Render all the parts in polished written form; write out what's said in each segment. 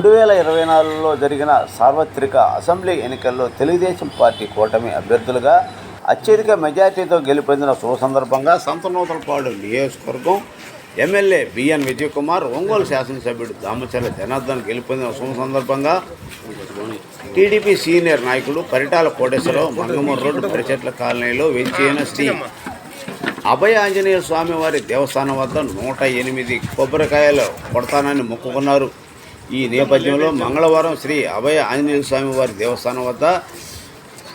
2024లో జరిగిన సార్వత్రిక అసెంబ్లీ ఎన్నికల్లో తెలుగుదేశం పార్టీ కూటమి అభ్యర్థులుగా అత్యధిక మెజార్టీతో గెలుపొందిన శుభ సందర్భంగా సంతనూతలపాడు నియోజకవర్గం ఎమ్మెల్యే బిఎన్ విజయకుమార్, ఒంగోలు శాసనసభ్యుడు దామచర్ల జనార్దన్ గెలుపొందిన శుభ సందర్భంగా టీడీపీ సీనియర్ నాయకుడు పరిటాల కోటేశ్వరరావు మంగమూరు రోడ్డు పరిచెట్ల కాలనీలో వెంచేన శ్రీ అభయ ఆంజనేయ స్వామివారి దేవస్థానం వద్ద 108 కొబ్బరికాయలు కొడతానని మొక్కుకున్నారు. ఈ నేపథ్యంలో మంగళవారం శ్రీ అభయ ఆంజనేయ స్వామివారి దేవస్థానం వద్ద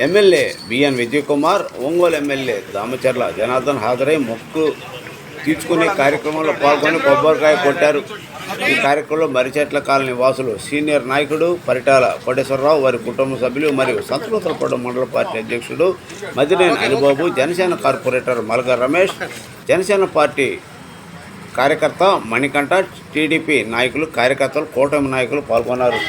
MLA B N Vijayakumar, Ongole MLA Damacharla Janardhan హాజరై మొక్కు తీర్చుకునే కార్యక్రమంలో పాల్గొని కొబ్బరికాయ కొట్టారు. ఈ కార్యక్రమంలో మరిచెట్ల కాలనీ వాసులు, సీనియర్ నాయకుడు పరిటాల కోటేశ్వరరావు, వారి కుటుంబ సభ్యులు మరియు సంతనూతలపాడు మండల పార్టీ అధ్యక్షుడు మదినేని అనిబాబు, జనసేన కార్పొరేటర్ మల్గ రమేష్, జనసేన పార్టీ కార్యకర్త మణికంఠ, టీడీపీ నాయకులు, కార్యకర్తలు, కూటమి నాయకులు పాల్గొన్నారు.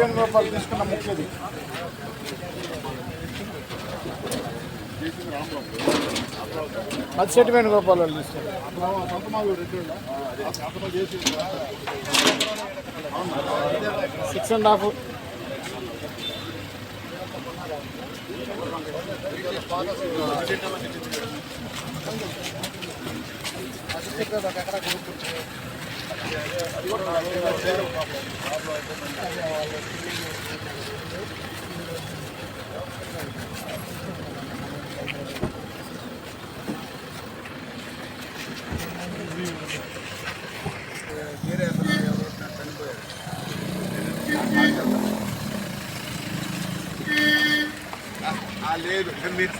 వేణుగోపాల్ తీసుకున్న ముఖ్యది మత్స్యటి వేణుగోపాల్ వాళ్ళు తీసుకున్నారు. 6.5 లేదు మీరు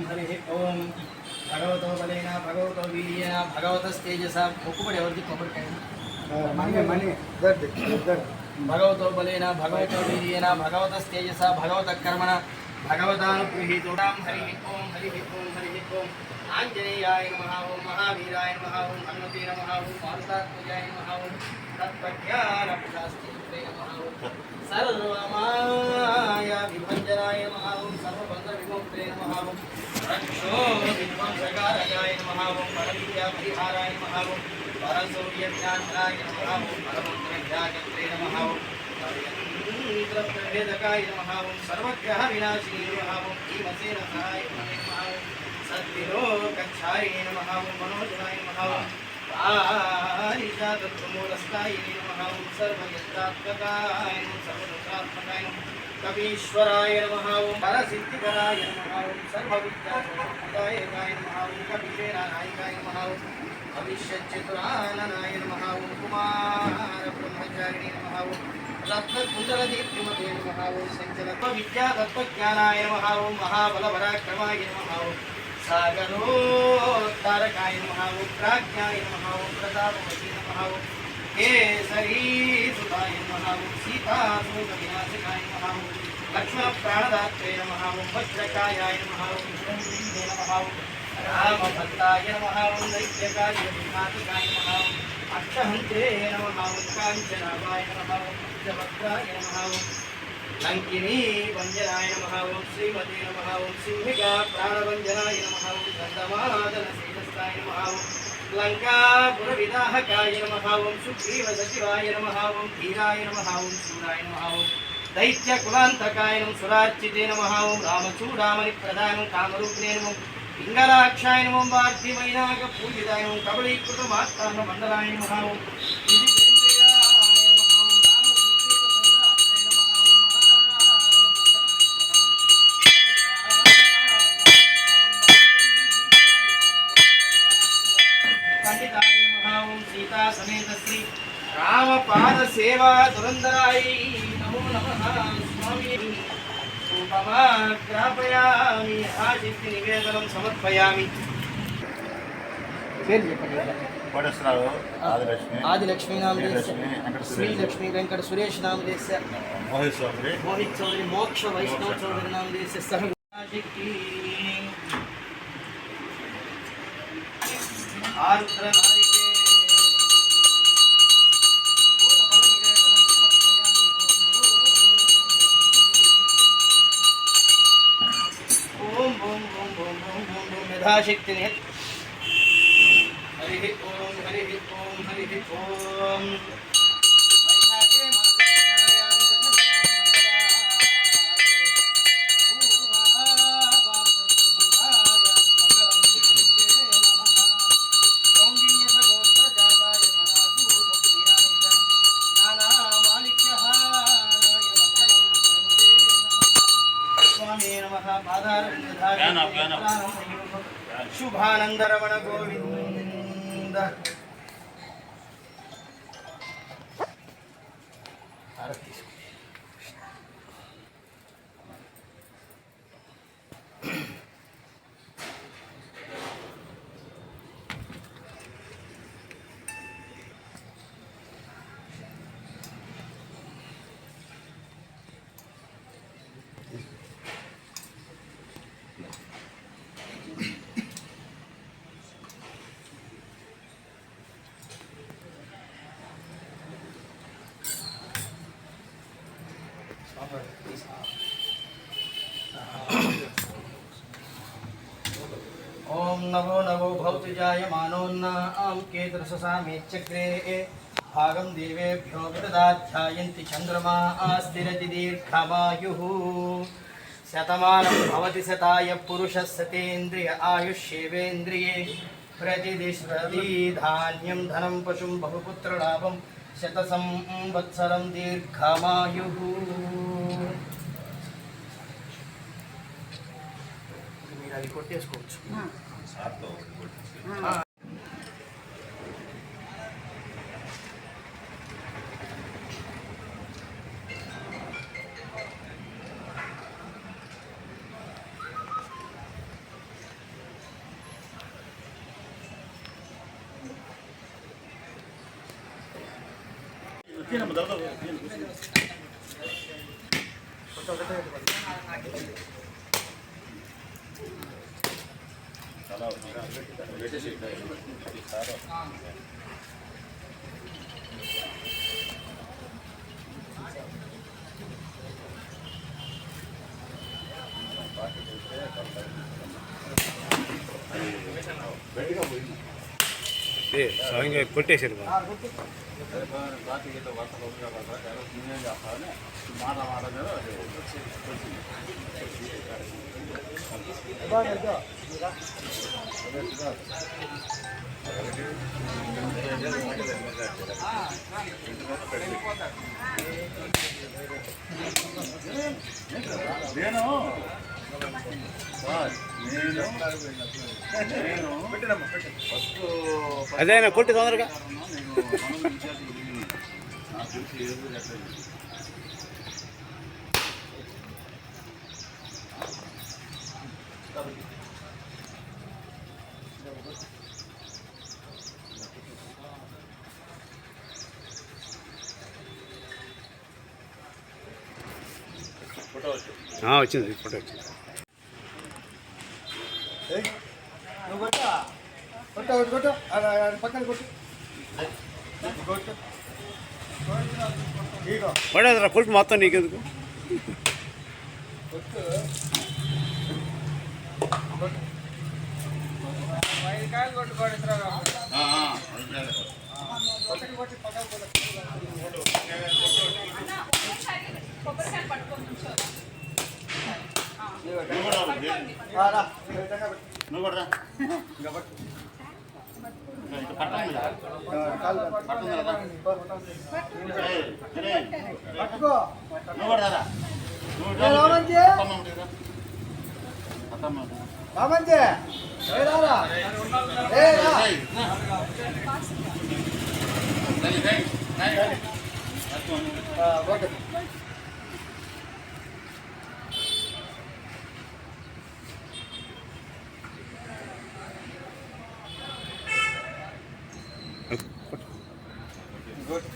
హరి ఓం భగవతో బలేన భగవతో వీర్యేన భగవతస్తేజసా మొక్కుబడి ఎవరికి కొబ్బరికాయ భగవతో బలేన భగవతో వీర్యేన భగవతస్తేజసా భగవత కర్మణ భగవతానుగృహీతుడాం హరి ఓం ఆంజనేయాయ నమః ఓం మహావీరాయ నమః ఓం హనుమతే నమః ఓం మారుతాత్మజాయ నమః ఓం తత్వజ్ఞానప్రదాస్తే నమః ఓం సర్వమాయ విభంజనాయ నమః ఓం సర్వబంధ విముక్తే నమః ఓం రక్షో విధ్వంసకారకాయ నమః ఓం పరవిద్యా పరిహారాయ నమః ఓం పరసూర్యజ్ఞానాయ నమః ఓం పరమంత్రజ్ఞాతే నమః ఓం ప్రభేదకాయ నమః ఓం సర్వగ్రహ వినాశినే నమః ఓం భీమసేన సహాయ నమః ఓం సద్విలోకచ్ఛాయే నమః ఓం మనోజనాయ నమః ఓం పారిజాతమూలస్థాయ నమః ఓం సర్వయత్రాత్మకాయ నమః సర్వలోకాత్మకాయ నమః కవీశ్వరాయ నమః ఓం పరసిద్ధికరాయ నమః ఓం సర్వవిద్యాదాయకాయ నమః ఓం కవిశేనానాయకాయ నమః ఓం భవిష్యచ్చతురాననాయ నమః ఓం కుమార బ్రహ్మచారిణే నమః ఓం రత్నకుండలదీప్తిమతే నమః ఓం సంచలత్వ విద్యాతత్వజ్ఞానాయ నమః ఓం మహాబలపరాక్రమాయ నమః ఓం సాగరోత్తారకాయ నమః ఓం ప్రాజ్ఞాయ నమః ఓం ప్రతాపవతి నమః ఓం కేసరీసుతాయ నమః ఓం సీతాసూతవినాశకాయ నమః ఓం లక్ష్మణప్రాణదాత్రే నమః ఓం వజ్రకాయాయ నమః ఓం విష్ణుమూర్తయే నమః ఓం రామభక్తాయ నమః ఓం దైత్యకాయ విఘ్నాధికాయ నమః ఓం అక్షహంత్రే నమః ఓం కాంచనాభాయ నమః ఓం భద్రాయ నమః ఓం లంకినీ వంజనాయ నమః ఓం శ్రీమతే నమః ఓం సింహికా ప్రాణవంజనాయ నమః ఓం గంధమాదన శ్రీహస్తాయ నమః ఓం లంకాపుర విదాహకాయ నమః ఓం సుగ్రీవ సచివాయ నమః ఓం ధీరాయ నమః ఓం శూరాయ నమః ఓం దైత్య కులాంతకాయ నమః సురార్చితే నమః ఓం రామచూడామణి ప్రధానం కామరూపిణే నమః పింగళాక్షాయ నమః వార్ధిమైనాక పూజితాయ నమః కబళీకృత మాత్రాన మండలాయ నమః ఓం విజితేంద్రియాయ నమః ఓం రామసుగ్రీవ సందాత్రే నమః ఓం పండితాయ నమః ఓం సీతా సమేత శ్రీ రామపాద సేవా దురందరాయ నమో నమః స్వామి ఉపమాగ్రాపయామి ఆశక్తి నివేదనం సమర్పయామి. పేరు చెప్పండి. కోటేశ్వరరావు ఆదిలక్ష్మి ఆదిలక్ష్మీనామదేశ శ్రీలక్ష్మీ వెంకట సురేష్ నామదేశ మోహిత్ చౌదరి మోహిత్ చౌదరి మోక్ష వైష్ణవ చౌదరి నామదేశ సహ ఆరుద్ర నారికే ఓం ఓం ఓం ఓం ఓం ఓం ఓం యథాశక్తిని హరి ఓం హరి ఓం హరి ఓం వైశాఖే మాసే శుభానందరమణ గోవింద. ओम नवो नवो भवतु जायमानोन्नाम केतुरससामेच्चक्रे भागं देवेभ्यो विददाध्यायन्ति चन्द्रमा आस्तिरति दीर्घमायुः शतमानं भवति शताय पुरुषः सतेन्द्रिय आयुष्येवेन्द्रिये प्रतिदिशति धान्यं धनं पशुं बहुपुत्रलाभं शतसंवत्सरं दीर्घमायुः. మీరు అవి కొట్టేసుకోవచ్చు. స్వయంగా కొట్టేశారు. అదేనా కొట్టి తొందరగా. వచ్చింది ఫోటో వచ్చింది. నువ్వు కొట్టా కొట్ట ఒకటి కొట్టు పక్కన కొట్టు పడేదిరా కొట్టు మొత్తం నీకెందుకు. కొట్టు వైకాయలు కొట్టుకోడుతున్నారు కొట్టకి కొట్టి పక్కన కొబ్బరికాయ పట్టుకొని కూర్చోరా. నువ్వు కూడా రా. ఇంకా పట్టండి కదా. పట్టండి కదా. ఏయ్, ఏయ్, పట్టుకో నువ్వు కూడా రారా. నువ్వు ఏ రామంజీ? అత్తమ్మ ఉంటుంది కదా. అత్తమ్మ ఉంటుంది. రామంజీ ఏ రారా ఏ రా ఏయ్, నా. రండి, రండి, రండి. అత్తమ్మ. కొట్టు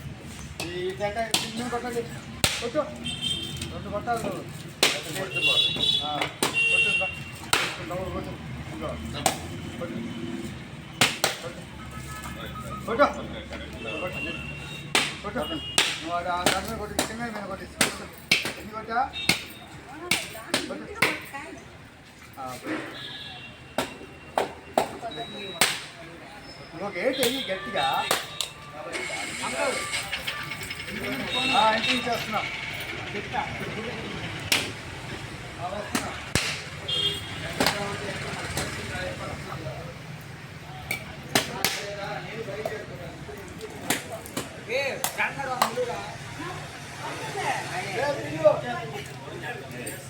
ఈ చెట్ట చిన్న కొట్టండి కొట్టు 2 కొట్టాలి నువ్వు కొట్టు కొట్టు కొట్టు కొట్టు నువ్వు దాని మీద కొట్టు చిన్న మీద కొట్టి ఎన్ని కొట్టా కొట్టు ఇంకొక ఏంటి వెయ్యి గట్టిగా ఇంటికి చేస్తున్నా వస్తున్నా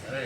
సరే.